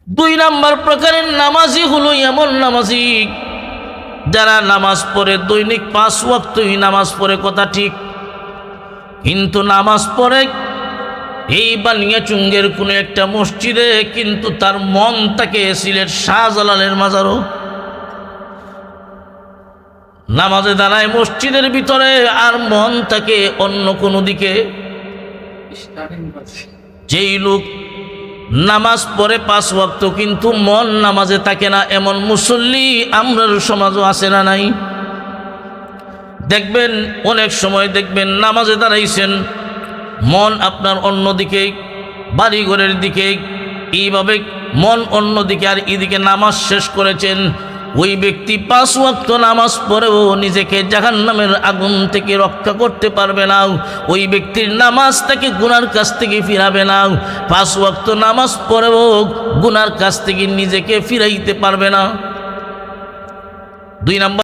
দুই নাম্বার প্রকারের নামাজি হলো এমন নামাজি যারা নামাজ পড়ে, দৈনিক 5 ওয়াক্তই নামাজ পড়ে, কথা ঠিক, কিন্তু নামাজ পড়ে এই বানিয়াচুঙ্গের কোনো একটা মসজিদে, কিন্তু তার মন থাকে সিলেট শাহজালালের মাজারও। নামাজে দাঁড়ায় মসজিদের ভিতরে আর মন থাকে অন্য কোনো দিকে। যেই লোক নামাজ পড়ে 5 ওয়াক্ত কিন্তু মন নামাজে থাকে না, এমন মুসল্লি আমরার সমাজও আছে না নাই? দেখবেন অনেক সময় দেখবেন নামাজে দাঁড়াইছেন, মন আপনার অন্যদিকে, বাড়িঘরের দিকে, এইভাবে মন অন্যদিকে, আর এদিকে নামাজ শেষ করেছেন। ওই ব্যক্তি 5 ওয়াক্ত নামাজ পড়েও নিজেকে জাহান্নামের আগুন থেকে রক্ষা করতে পারবে না। ওই ব্যক্তির নামাজ তাকে গুনার কাছ থেকে ফিরাবে না। 5 ওয়াক্ত নামাজ পড়েও গুনার কাছ থেকে নিজেকে ফিরাইতে পারবে না। 2 নাম্বার